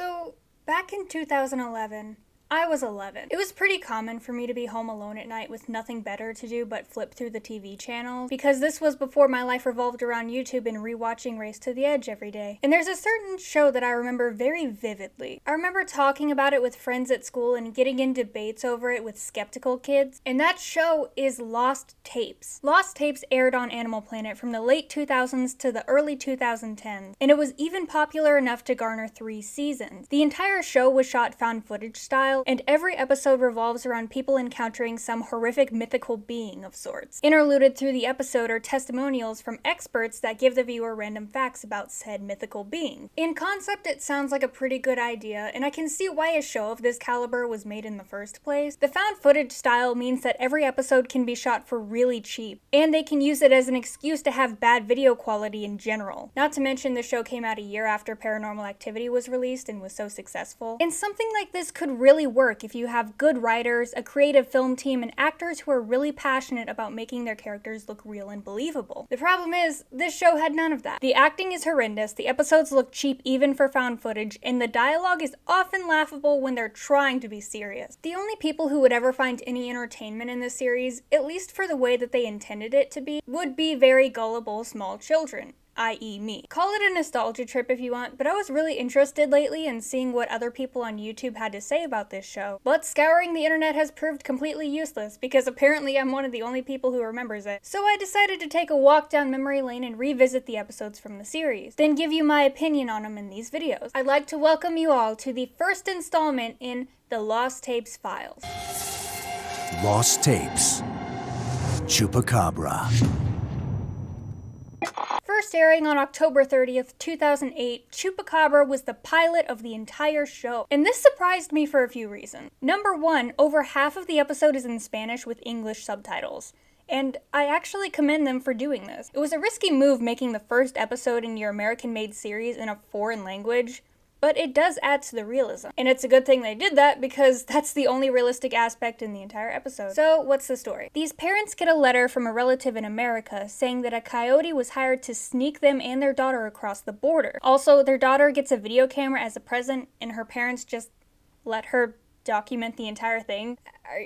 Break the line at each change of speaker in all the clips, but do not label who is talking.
So, back in 2011, I was 11. It was pretty common for me to be home alone at night with nothing better to do but flip through the TV channels, because this was before my life revolved around YouTube and rewatching Race to the Edge every day. And there's a certain show that I remember very vividly. I remember talking about it with friends at school and getting in debates over it with skeptical kids, and that show is Lost Tapes. Lost Tapes aired on Animal Planet from the late 2000s to the early 2010s, and it was even popular enough to garner 3 seasons. The entire show was shot found footage style, and every episode revolves around people encountering some horrific mythical being of sorts. Interluded through the episode are testimonials from experts that give the viewer random facts about said mythical being. In concept, it sounds like a pretty good idea, and I can see why a show of this caliber was made in the first place. The found footage style means that every episode can be shot for really cheap, and they can use it as an excuse to have bad video quality in general. Not to mention the show came out a year after Paranormal Activity was released and was so successful. And something like this could really work if you have good writers, a creative film team, and actors who are really passionate about making their characters look real and believable. The problem is, this show had none of that. The acting is horrendous, the episodes look cheap even for found footage, and the dialogue is often laughable when they're trying to be serious. The only people who would ever find any entertainment in this series, at least for the way that they intended it to be, would be very gullible small children, i.e. me. Call it a nostalgia trip if you want, but I was really interested lately in seeing what other people on YouTube had to say about this show. But scouring the internet has proved completely useless, because apparently I'm one of the only people who remembers it. So I decided to take a walk down memory lane and revisit the episodes from the series, then give you my opinion on them in these videos. I'd like to welcome you all to the first installment in the Lost Tapes files.
Lost Tapes. Chupacabra.
First airing on October 30th, 2008, Chupacabra was the pilot of the entire show. And this surprised me for a few reasons. Number one, over half of the episode is in Spanish with English subtitles. And I actually commend them for doing this. It was a risky move making the first episode in your American-made series in a foreign language, but it does add to the realism. And it's a good thing they did that, because that's the only realistic aspect in the entire episode. So, what's the story? These parents get a letter from a relative in America saying that a coyote was hired to sneak them and their daughter across the border. Also, their daughter gets a video camera as a present, and her parents just let her document the entire thing.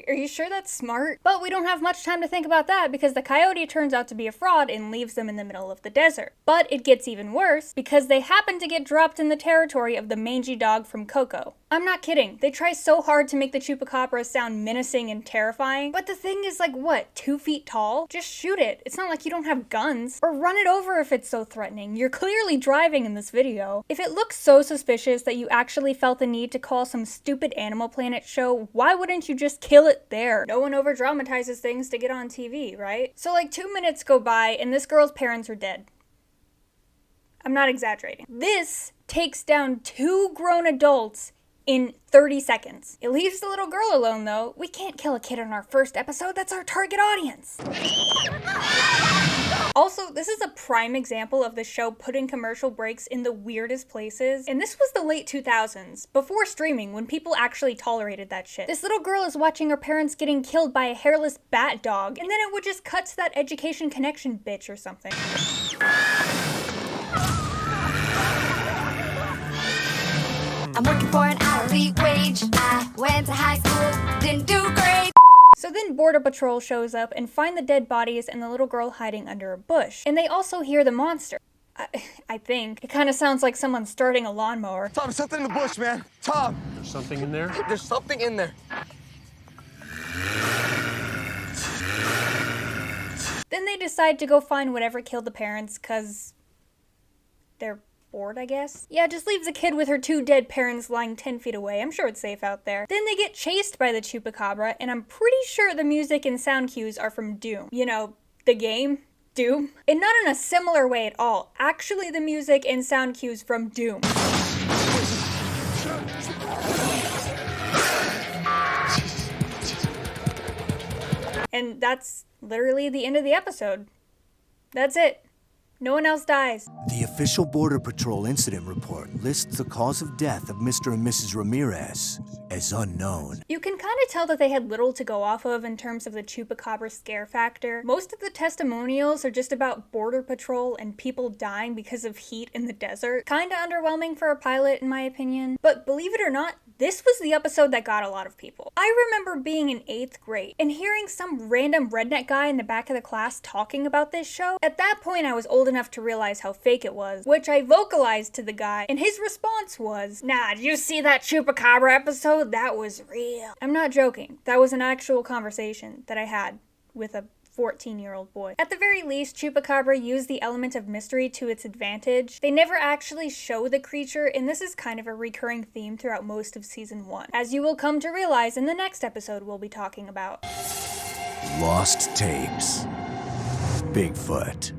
Are you sure that's smart? But we don't have much time to think about that, because the coyote turns out to be a fraud and leaves them in the middle of the desert. But it gets even worse, because they happen to get dropped in the territory of the mangy dog from Coco. I'm not kidding. They try so hard to make the Chupacabra sound menacing and terrifying, but the thing is like, what, 2 feet tall? Just shoot it. It's not like you don't have guns. Or run it over if it's so threatening. You're clearly driving in this video. If it looks so suspicious that you actually felt the need to call some stupid Animal Planet show, why wouldn't you just kill it there? No one over dramatizes things to get on TV, right? So like 2 minutes go by and this girl's parents are dead. I'm not exaggerating. This takes down 2 grown adults in 30 seconds. It leaves the little girl alone though. We can't kill a kid on our first episode, that's our target audience. Also, this is a prime example of the show putting commercial breaks in the weirdest places, and this was the late 2000s, before streaming, when people actually tolerated that shit. This little girl is watching her parents getting killed by a hairless bat dog, and then it would just cut to that Education Connection bitch or something.
I'm working for an hourly wage. I went to high school, didn't do great.
So then Border Patrol shows up and find the dead bodies and the little girl hiding under a bush. And they also hear the monster. I think. It kind of sounds like someone starting a lawnmower.
Tom, there's something in the bush, man. Tom!
There's something in there?
There's something in there.
Then they decide to go find whatever killed the parents, cause they're bored, I guess? Yeah, just leaves the kid with her 2 dead parents lying 10 feet away. I'm sure it's safe out there. Then they get chased by the Chupacabra, and I'm pretty sure the music and sound cues are from Doom. You know, the game, Doom. And not in a similar way at all. Actually, the music and sound cues from Doom. And that's literally the end of the episode. That's it. No one else dies.
The official Border Patrol incident report lists the cause of death of Mr. and Mrs. Ramirez as unknown.
You can kind of tell that they had little to go off of in terms of the Chupacabra scare factor. Most of the testimonials are just about border patrol and people dying because of heat in the desert. Kinda underwhelming for a pilot in my opinion. But believe it or not, this was the episode that got a lot of people. I remember being in 8th grade and hearing some random redneck guy in the back of the class talking about this show. At that point, I was old enough to realize how fake it was, which I vocalized to the guy, and his response was, "Nah, did you see that Chupacabra episode? That was real." I'm not joking. That was an actual conversation that I had with a 14-year-old boy. At the very least, Chupacabra used the element of mystery to its advantage. They never actually show the creature, and this is kind of a recurring theme throughout most of season 1, as you will come to realize in the next episode we'll be talking about.
Lost Tapes. Bigfoot.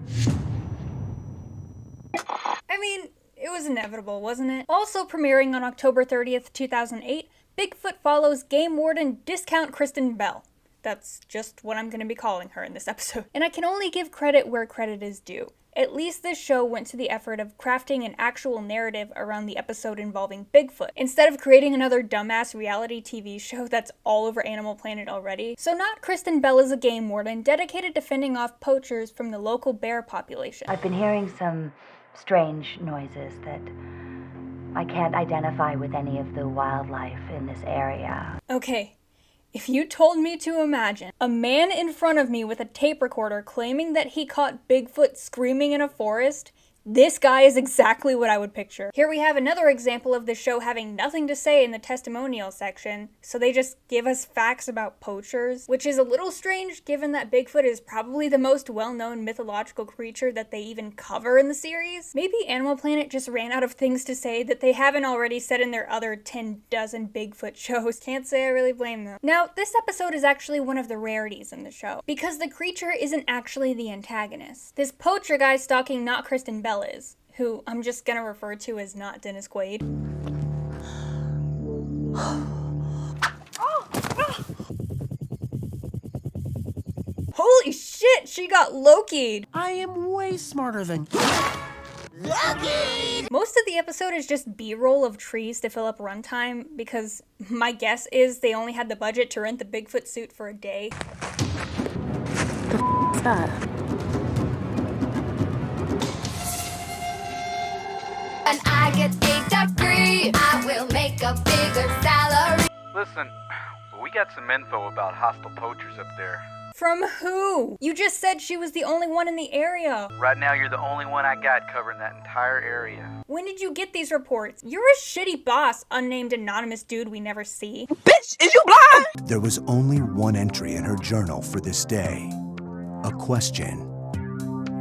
I mean, it was inevitable, wasn't it? Also premiering on October 30th, 2008, Bigfoot follows game warden Discount Kristen Bell. That's just what I'm going to be calling her in this episode. And I can only give credit where credit is due. At least this show went to the effort of crafting an actual narrative around the episode involving Bigfoot, instead of creating another dumbass reality TV show that's all over Animal Planet already. So not Kristen Bell is a game warden dedicated to fending off poachers from the local bear population.
I've been hearing some strange noises that I can't identify with any of the wildlife in this area.
Okay. If you told me to imagine a man in front of me with a tape recorder claiming that he caught Bigfoot screaming in a forest, this guy is exactly what I would picture. Here we have another example of the show having nothing to say in the testimonial section, so they just give us facts about poachers, which is a little strange given that Bigfoot is probably the most well-known mythological creature that they even cover in the series. Maybe Animal Planet just ran out of things to say that they haven't already said in their other 10 dozen Bigfoot shows. Can't say I really blame them. Now, this episode is actually one of the rarities in the show, because the creature isn't actually the antagonist. This poacher guy stalking not Kristen Bell is, who I'm just gonna refer to as not Dennis Quaid. Holy shit, she got Loki'd!
I am way smarter than
Loki! Most of the episode is just B-roll of trees to fill up runtime, because my guess is they only had the budget to rent the Bigfoot suit for a day.
What's that?
When I get a degree, I will make a bigger salary.
Listen, we got some info about hostile poachers up there.
From who? You just said she was the only one in the area.
Right now, you're the only one I got covering that entire area.
When did you get these reports? You're a shitty boss, unnamed anonymous dude we never see.
Bitch, is you blind?
There was only one entry in her journal for this day. A question.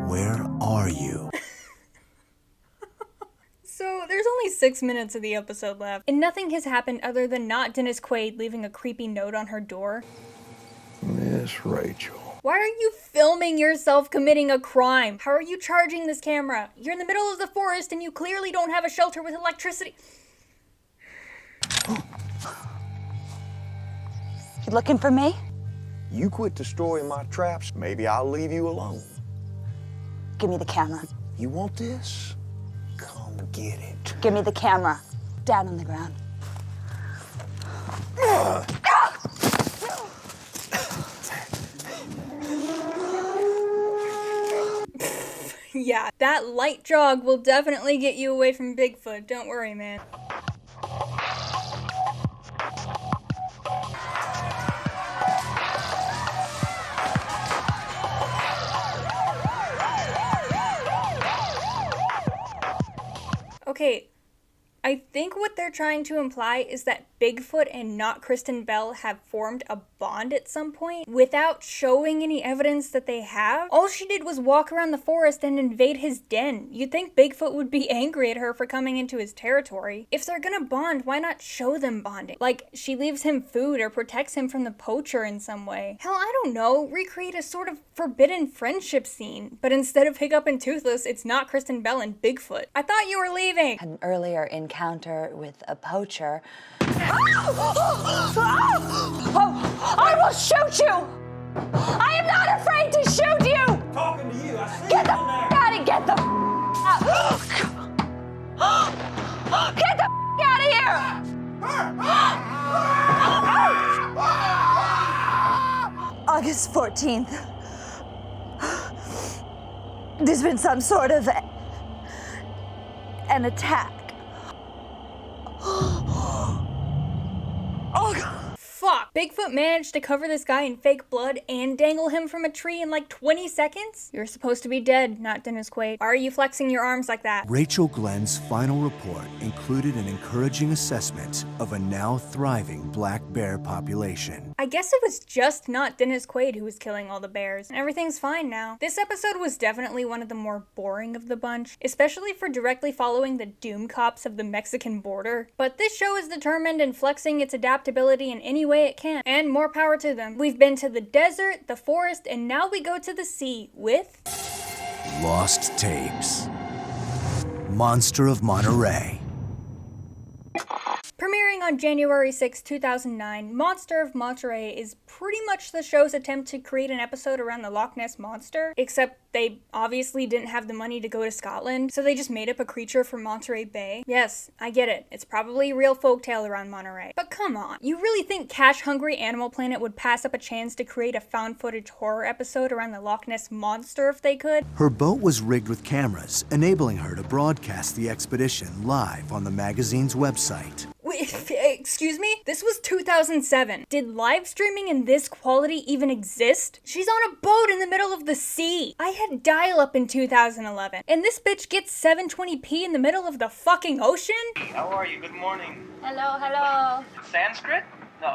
Where are you?
So, there's only 6 minutes of the episode left, and nothing has happened other than not Dennis Quaid leaving a creepy note on her door.
Miss Rachel.
Why are you filming yourself committing a crime? How are you charging this camera? You're in the middle of the forest and you clearly don't have a shelter with electricity.
You looking for me?
You quit destroying my traps, maybe I'll leave you alone.
Give me the camera.
You want this? Come get it.
Give me the camera. Down on the ground.
Yeah, that light jog will definitely get you away from Bigfoot. Don't worry, man. Okay, I think what they're trying to imply is that Bigfoot and not Kristen Bell have formed a bond at some point without showing any evidence that they have. All she did was walk around the forest and invade his den. You'd think Bigfoot would be angry at her for coming into his territory. If they're gonna bond, why not show them bonding? Like, she leaves him food or protects him from the poacher in some way. Hell, I don't know, recreate a sort of forbidden friendship scene. But instead of Hiccup and Toothless, it's not Kristen Bell and Bigfoot. I thought you were leaving!
An earlier encounter with a poacher. I will shoot you! I am not afraid to shoot you!
Talking to you, I see
Get
you
the
down there.
out and get the out! Get the out of here!
August 14th. There's been some sort of an attack. Oh, God.
Fuck! Bigfoot managed to cover this guy in fake blood and dangle him from a tree in like 20 seconds? You're supposed to be dead, not Dennis Quaid. Why are you flexing your arms like that?
Rachel Glenn's final report included an encouraging assessment of a now thriving black bear population.
I guess it was just not Dennis Quaid who was killing all the bears, and everything's fine now. This episode was definitely one of the more boring of the bunch, especially for directly following the doom cops of the Mexican border. But this show is determined in flexing its adaptability in any way it can, and more power to them. We've been to the desert, the forest, and now we go to the sea with...
Lost Tapes. Monster of Monterey.
Premiering on January 6, 2009, Monster of Monterey is pretty much the show's attempt to create an episode around the Loch Ness Monster, except they obviously didn't have the money to go to Scotland, so they just made up a creature from Monterey Bay. Yes, I get it. It's probably a real folktale around Monterey. But come on, you really think cash-hungry Animal Planet would pass up a chance to create a found-footage horror episode around the Loch Ness Monster if they could?
Her boat was rigged with cameras, enabling her to broadcast the expedition live on the magazine's website.
Wait, excuse me? This was 2007. Did live streaming in this quality even exist? She's on a boat in the middle of the sea. I had dial-up in 2011, and this bitch gets 720p in the middle of the fucking ocean?
How are you? Good morning.
Hello, hello.
Sanskrit? No,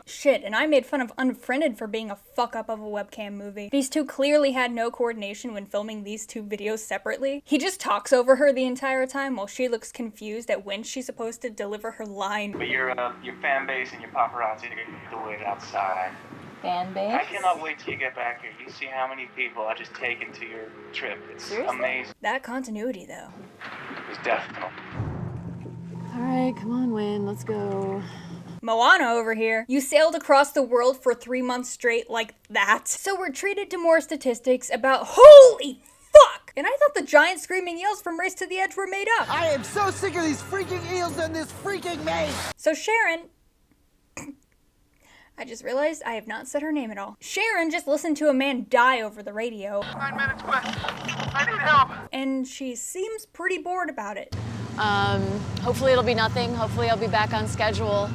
Shit, and I made fun of Unfriended for being a fuck-up of a webcam movie. These two clearly had no coordination when filming these two videos separately. He just talks over her the entire time while she looks confused at when she's supposed to deliver her line.
But your fan base and your paparazzi are to wait outside.
Fan base?
I cannot wait till you get back here. You see how many people I just taken to your trip. It's
Seriously?
amazing.
That continuity, though.
It's definitely.
All right, come on, Win, let's go.
Moana over here. You sailed across the world for 3 months straight like that. So we're treated to more statistics about holy fuck! And I thought the giant screaming eels from Race to the Edge were made up.
I am so sick of these freaking eels and this freaking maze!
So Sharon... I just realized I have not said her name at all. Sharon just listened to a man die over the radio.
9 minutes west. I need help.
And she seems pretty bored about it.
Hopefully it'll be nothing. Hopefully I'll be back on schedule.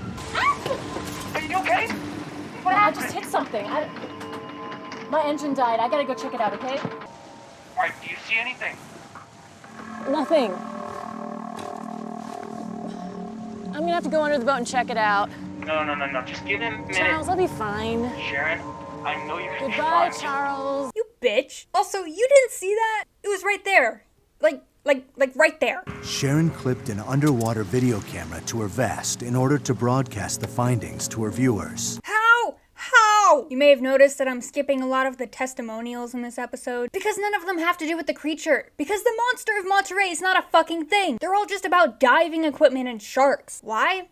Are you okay? What
I
happened?
just hit something. My engine died. I gotta go check it out, okay?
Alright, do you see anything?
Nothing. I'm gonna have to go under the boat and check it out.
No. Just give him a minute.
Charles, I'll be fine.
Sharon, I know you're gonna be
Goodbye,
fine.
Charles.
You bitch. Also, you didn't see that? It was right there. Like right there.
Sharon clipped an underwater video camera to her vest in order to broadcast the findings to her viewers.
How? You may have noticed that I'm skipping a lot of the testimonials in this episode, because none of them have to do with the creature. Because the Monster of Monterey is not a fucking thing. They're all just about diving equipment and sharks. Why?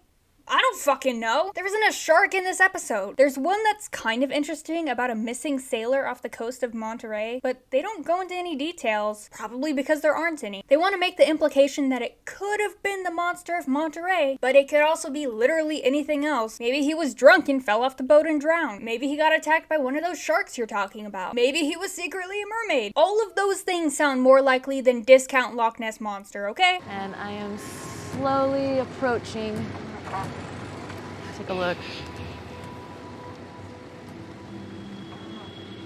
I don't fucking know. There isn't a shark in this episode. There's one that's kind of interesting about a missing sailor off the coast of Monterey, but they don't go into any details, probably because there aren't any. They want to make the implication that it could have been the Monster of Monterey, but it could also be literally anything else. Maybe he was drunk and fell off the boat and drowned. Maybe he got attacked by one of those sharks you're talking about. Maybe he was secretly a mermaid. All of those things sound more likely than discount Loch Ness Monster, okay?
And I am slowly approaching. Take a look.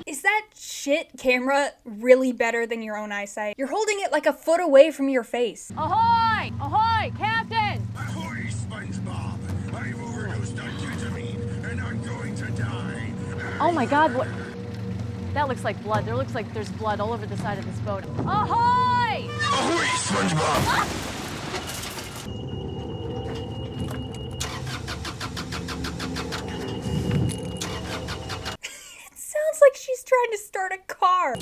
Is that shit camera really better than your own eyesight? You're holding it like a foot away from your face.
Ahoy! Ahoy, Captain!
Ahoy, SpongeBob! I've overdosed on ketamine, and I'm going to die.
Oh my God, what? That looks like blood. There looks like there's blood all over the side of this boat. Ahoy!
Ahoy, SpongeBob!
Ah!
Like she's trying to start a car.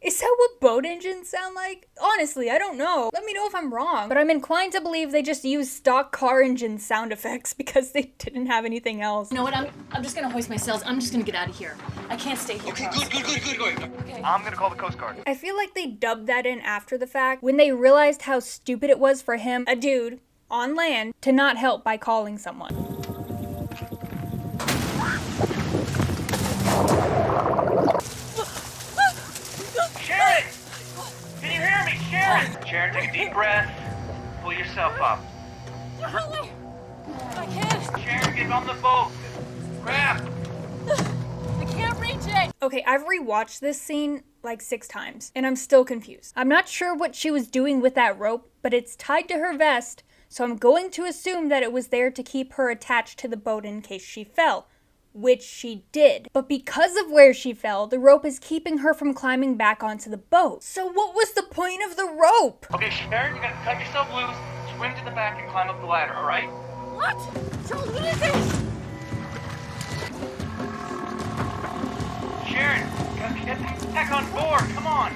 Is that what boat engines sound like? Honestly, I don't know. Let me know if I'm wrong. But I'm inclined to believe they just used stock car engine sound effects because they didn't have anything else.
You know what? I'm just gonna hoist my sails. I'm just gonna get out of here. I can't stay here.
Okay, good.
Okay.
I'm gonna call the Coast Guard.
I feel like they dubbed that in after the fact when they realized how stupid it was for him, a dude, on land, to not help by calling someone.
Sharon, take a deep breath. Pull yourself up.
Charlie! I can't.
Sharon, get on the boat. Grab.
I can't reach it.
Okay, I've rewatched this scene like 6 times, and I'm still confused. I'm not sure what she was doing with that rope, but it's tied to her vest, so I'm going to assume that it was there to keep her attached to the boat in case she fell, which she did. But because of where she fell, the rope is keeping her from climbing back onto the boat. So what was the point of the rope?
Okay, Sharon, you gotta cut yourself loose, swim to the back, and climb up the ladder, all right?
What? Charles, what is this?
Sharon, get back on board. Come on.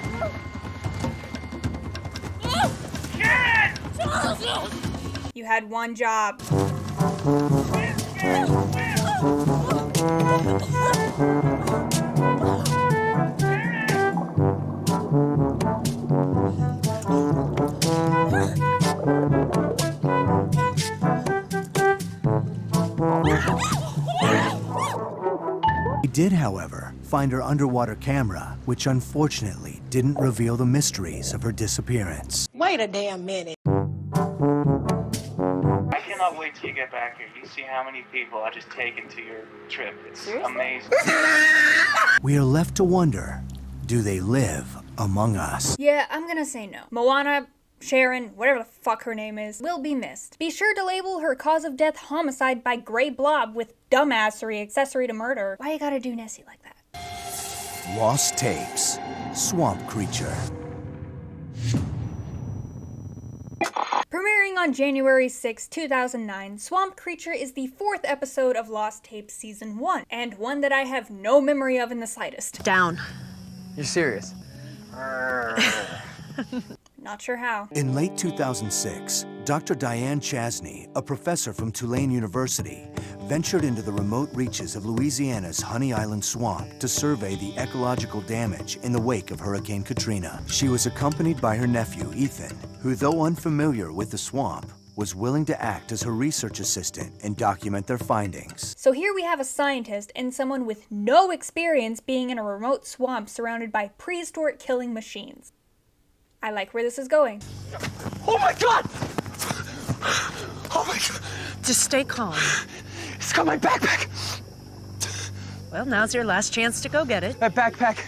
Sharon!
Charles!
You had one job.
He did, however, find her underwater camera, which unfortunately didn't reveal the mysteries of her disappearance.
Wait a damn minute.
I cannot wait till you get back here. You see how many people I just taken to your trip. It's amazing.
We are left to wonder, do they live among us?
Yeah, I'm gonna say no. Moana, Sharon, whatever the fuck her name is, will be missed. Be sure to label her cause of death homicide by Gray Blob with dumbassery accessory to murder. Why you gotta do Nessie like that?
Lost Tapes, Swamp Creature.
Premiering on January 6, 2009, Swamp Creature is the 4th episode of Lost Tapes Season 1, and one that I have no memory of in the slightest.
Down.
You're serious?
Not sure how.
In late 2006, Dr. Diane Chasney, a professor from Tulane University, ventured into the remote reaches of Louisiana's Honey Island Swamp to survey the ecological damage in the wake of Hurricane Katrina. She was accompanied by her nephew, Ethan, who, though unfamiliar with the swamp, was willing to act as her research assistant and document their findings.
So here we have a scientist and someone with no experience being in a remote swamp surrounded by prehistoric killing machines. I like where this is going.
Oh my God! Oh my God!
Just stay calm.
It's got my backpack!
Well, now's your last chance to go get it.
That backpack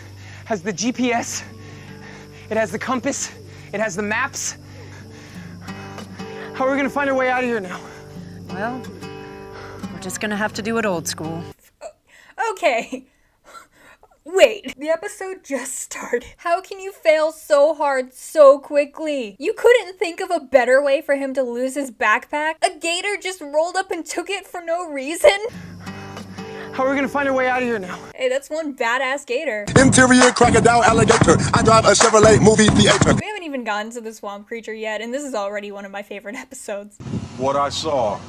has the GPS, it has the compass, it has the maps. How are we gonna find our way out of here now?
Well, we're just gonna have to do it old school.
Okay. Wait, the episode just started. How can you fail so hard so quickly? You couldn't think of a better way for him to lose his backpack? A gator just rolled up and took it for no reason?
How are we gonna find our way out of here now?
Hey, that's one badass gator.
Interior crocodile alligator. I drive a Chevrolet movie theater.
We haven't even gotten to the swamp creature yet, and this is already one of my favorite episodes.
What I saw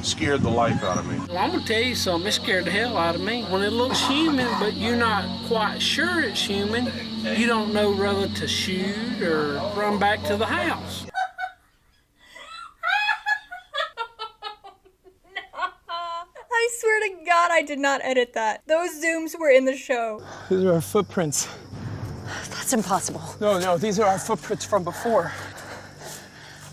scared the life out of me.
Well, I'm gonna tell you something, it scared the hell out of me. When it looks human, but you're not quite sure it's human, you don't know whether to shoot or run back to the house.
I swear to God, I did not edit that. Those zooms were in the show.
These are our footprints.
That's impossible.
No, these are our footprints from before.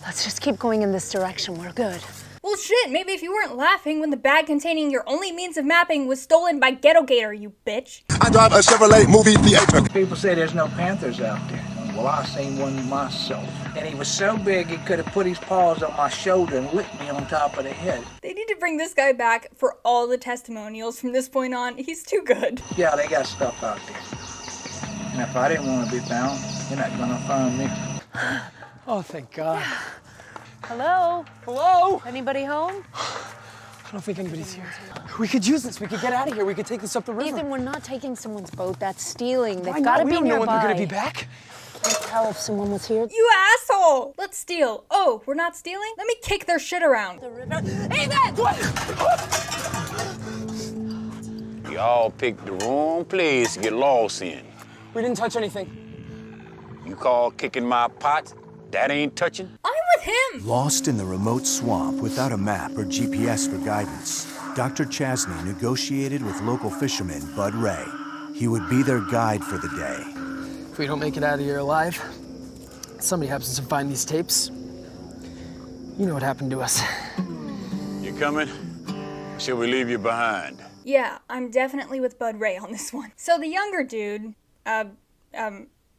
Let's just keep going in this direction. We're good.
Well, shit, maybe if you weren't laughing when the bag containing your only means of mapping was stolen by Ghetto Gator, you bitch.
I drive a Chevrolet movie theater.
People say there's no panthers out there. Well, I seen one myself. And he was so big he could have put his paws on my shoulder and licked me on top of the head.
They need to bring this guy back for all the testimonials from this point on. He's too good.
Yeah, they got stuff out there. And if I didn't want to be found, you're not gonna find me.
Oh, thank God.
Hello?
Hello?
Anybody home?
I don't think anybody's here. We could use this. We could get out of here. We could take this up the river.
Ethan, we're not taking someone's boat. That's stealing. They've
Why
got to
not?
be
We don't know
nearby.
when they're gonna be back.
Can't tell if someone was here.
You asshole! Let's steal. Oh, we're not stealing? Let me kick their shit around.
Ethan!
Y'all picked the wrong place to get lost in.
We didn't touch anything.
You call kicking my pot? That ain't touching?
I'm with him!
Lost in the remote swamp without a map or GPS for guidance, Dr. Chasney negotiated with local fisherman Bud Ray. He would be their guide for the day.
If we don't make it out of here alive,
somebody happens to find these tapes, you know what happened to us.
You coming? Or shall we leave you behind?
Yeah, I'm definitely with Bud Ray on this one. So the younger dude,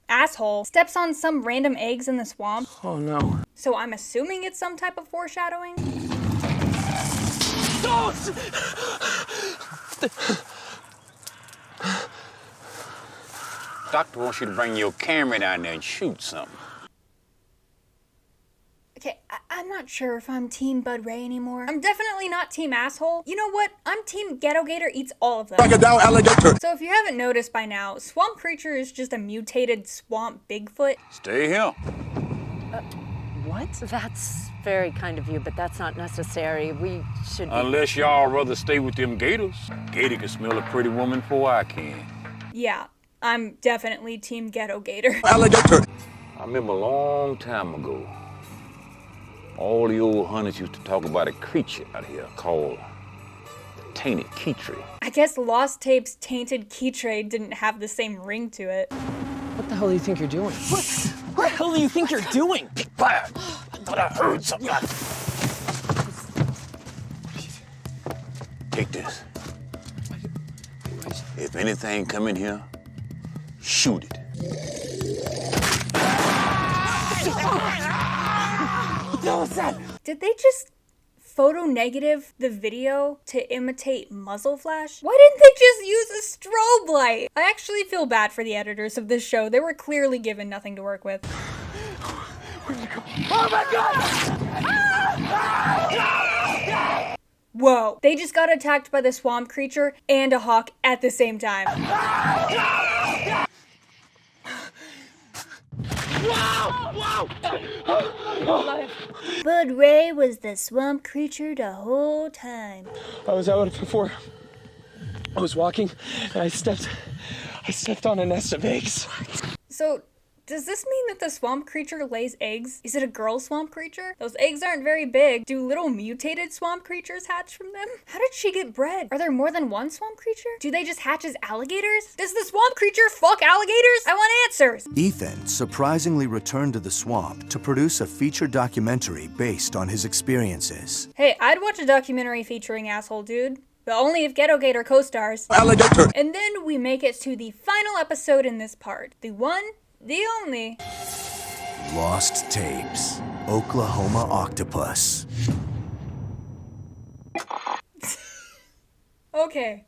asshole, steps on some random eggs in the swamp.
Oh no.
So I'm assuming it's some type of foreshadowing.
Doctor wants you to bring your camera down there and shoot something.
Okay, I'm not sure if I'm Team Bud Ray anymore. I'm definitely not Team Asshole. You know what? I'm Team Ghetto Gator eats all of them.
Alligator.
So if you haven't noticed by now, Swamp Creature is just a mutated swamp Bigfoot.
Stay here.
What? That's very kind of you, but that's not necessary. We should be...
Unless y'all rather stay with them gators. Gator can smell a pretty woman before I can.
Yeah, I'm definitely Team Ghetto Gator.
Alligator.
I remember a long time ago, all the old hunters used to talk about a creature out here called the tainted key tray.
I guess Lost Tapes' tainted key tray didn't have the same ring to it.
What the hell do you think you're doing? What the hell do you think you're doing?
Be quiet! I thought I heard something. Take this. If anything come in here, shoot it.
Did they just photo negative the video to imitate muzzle flash? Why didn't they just use a strobe light? I actually feel bad for the editors of this show. They were clearly given nothing to work with.
Where'd you go? Oh my God!
Whoa, they just got attacked by the swamp creature and a hawk at the same time.
Whoa! Whoa!
Bud Ray was the swamp creature the whole time.
I was out before. I was walking and I stepped on a nest of eggs.
So, does this mean that the swamp creature lays eggs? Is it a girl swamp creature? Those eggs aren't very big. Do little mutated swamp creatures hatch from them? How did she get bred? Are there more than one swamp creature? Do they just hatch as alligators? Does the swamp creature fuck alligators? I want answers!
Ethan surprisingly returned to the swamp to produce a feature documentary based on his experiences.
Hey, I'd watch a documentary featuring Asshole Dude. But only if Ghetto Gator co-stars.
Alligator.
And then we make it to the final episode in this part. The one, the only.
Lost Tapes, Oklahoma Octopus.
Okay.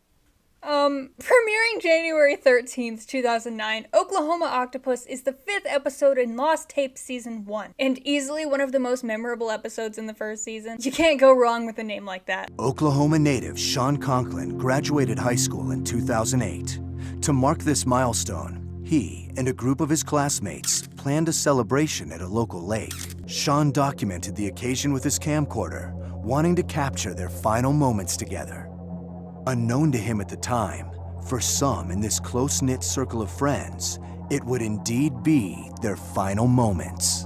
Premiering January 13th, 2009, Oklahoma Octopus is the 5th episode in Lost Tapes Season 1, and easily one of the most memorable episodes in the first season. You can't go wrong with a name like that.
Oklahoma native Sean Conklin graduated high school in 2008. To mark this milestone, he and a group of his classmates planned a celebration at a local lake. Sean documented the occasion with his camcorder, wanting to capture their final moments together. Unknown to him at the time, for some in this close-knit circle of friends, it would indeed be their final moments.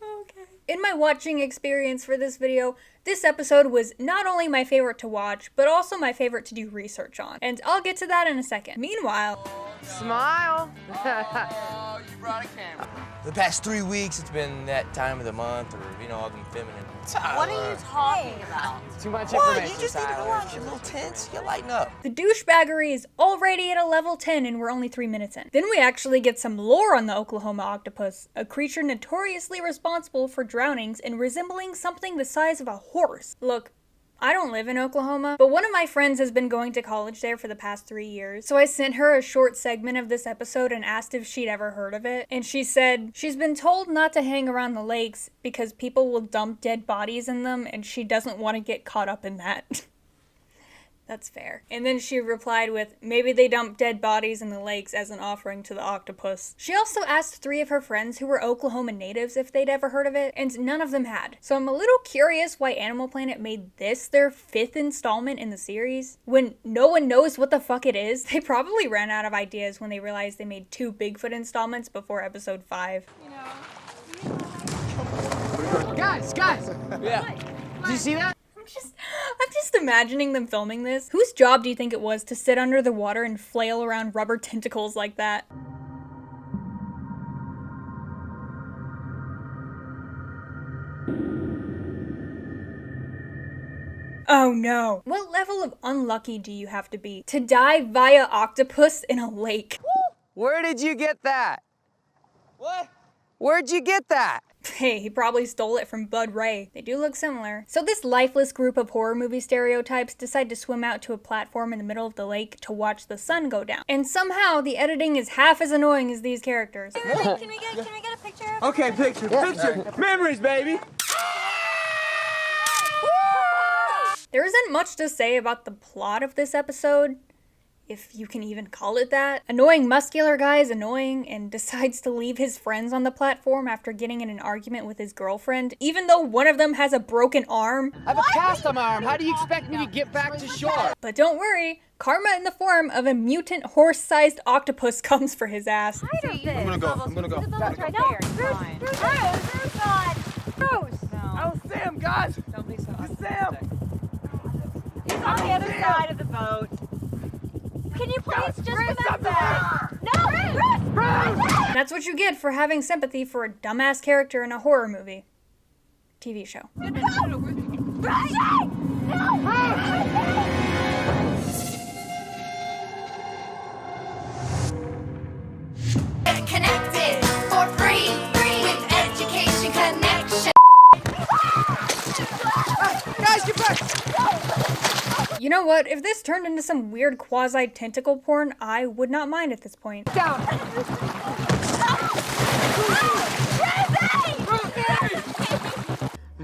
Okay. In my watching experience for this video, this episode was not only my favorite to watch, but also my favorite to do research on. And I'll get to that in a second. Meanwhile...
Smile!
Oh, you brought a camera. The past 3 weeks, it's been that time of the month, or, you know, all them feminine...
What are you talking about?
Too much
information,
You just need to relax. You're a little tense. You lighten up.
The douchebaggery is already at a level 10 and we're only 3 minutes in. Then we actually get some lore on the Oklahoma Octopus, a creature notoriously responsible for drownings and resembling something the size of a horse. Look, I don't live in Oklahoma, but one of my friends has been going to college there for the past 3 years. So I sent her a short segment of this episode and asked if she'd ever heard of it. And she said she's been told not to hang around the lakes because people will dump dead bodies in them and she doesn't want to get caught up in that. That's fair. And then she replied with, maybe they dump dead bodies in the lakes as an offering to the octopus. She also asked 3 of her friends who were Oklahoma natives if they'd ever heard of it, and none of them had. So I'm a little curious why Animal Planet made this their 5th installment in the series. When no one knows what the fuck it is, they probably ran out of ideas when they realized they made 2 Bigfoot installments before episode 5.
Guys!
Yeah.
Did you see that?
I'm just imagining them filming this. Whose job do you think it was to sit under the water and flail around rubber tentacles like that? Oh no. What level of unlucky do you have to be to die via octopus in a lake?
Where did you get that? What? Where'd you get that?
Hey, he probably stole it from Bud Ray. They do look similar. So this lifeless group of horror movie stereotypes decide to swim out to a platform in the middle of the lake to watch the sun go down. And somehow the editing is half as annoying as these characters.
Can we get a picture? Okay, picture. Memories, baby.
There isn't much to say about the plot of this episode, if you can even call it that. Annoying muscular guy is annoying and decides to leave his friends on the platform after getting in an argument with his girlfriend, even though one of them has a broken arm.
I have a cast on my arm. How do you expect me to get back to shore?
But don't worry, karma in the form of a mutant horse-sized octopus comes for his ass.
I'm gonna go.
Right there.
Bruce! Oh, Sam, guys!
Don't be so
Sam!
He's on the other side of the boat. Can you please just come outside? No! Bruce!
That's what you get for having sympathy for a dumbass character in a horror movie. TV show.
Get connected for free with Education Connection.
Guys, get back!
You know what? If this turned into some weird quasi-tentacle porn, I would not mind at this point.
Down!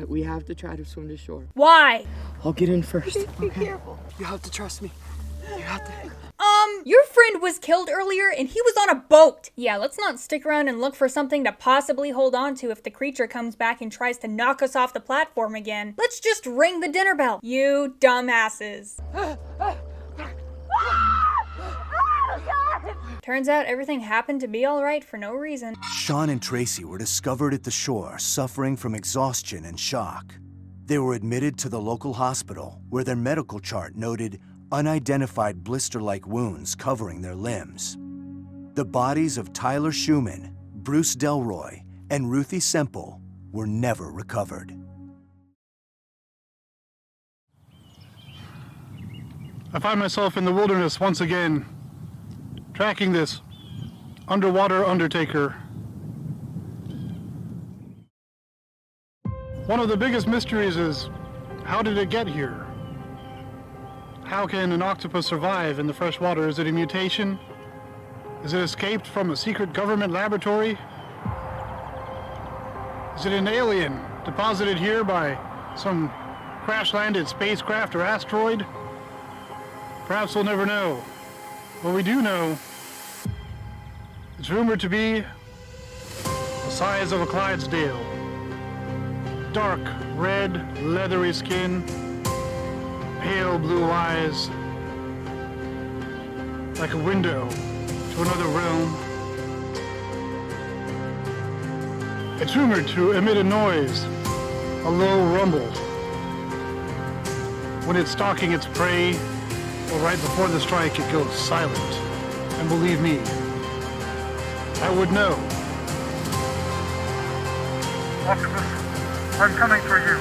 We have to try to swim to shore.
Why?
I'll get in first. Be careful. You have to trust me. You have to.
Your friend was killed earlier and he was on a boat. Yeah, let's not stick around and look for something to possibly hold on to if the creature comes back and tries to knock us off the platform again. Let's just ring the dinner bell. You dumbasses. Turns out everything happened to be alright for no reason.
Sean and Tracy were discovered at the shore, suffering from exhaustion and shock. They were admitted to the local hospital, where their medical chart noted unidentified blister-like wounds covering their limbs. The bodies of Tyler Schumann, Bruce Delroy, and Ruthie Semple were never recovered.
I find myself in the wilderness once again, tracking this underwater undertaker. One of the biggest mysteries is, how did it get here? How can an octopus survive in the fresh water? Is it a mutation? Is it escaped from a secret government laboratory? Is it an alien deposited here by some crash-landed spacecraft or asteroid? Perhaps we'll never know. What we do know, it's rumored to be the size of a Clydesdale. Dark, red, leathery skin, pale blue eyes, like a window to another realm. It's rumored to emit a noise, a low rumble, when it's stalking its prey, or right before the strike it goes silent. And believe me, I would know. Octopus, I'm coming for you.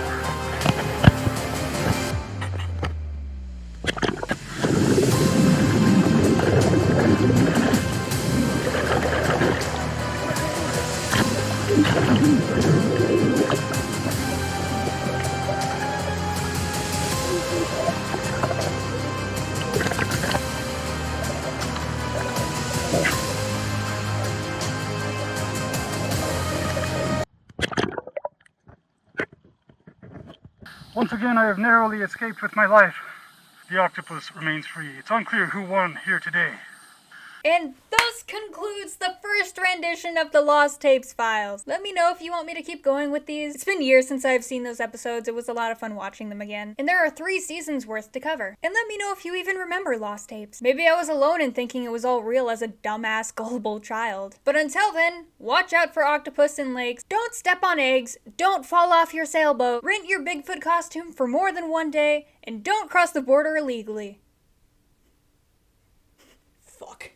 Once again, I have narrowly escaped with my life. The octopus remains free. It's unclear who won here today.
And thus concludes the first rendition of the Lost Tapes files. Let me know if you want me to keep going with these. It's been years since I've seen those episodes. It was a lot of fun watching them again. And there are 3 seasons worth to cover. And let me know if you even remember Lost Tapes. Maybe I was alone in thinking it was all real as a dumbass, gullible child. But until then, watch out for octopus in lakes. Don't step on eggs. Don't fall off your sailboat. Rent your Bigfoot costume for more than one day. And don't cross the border illegally. Fuck.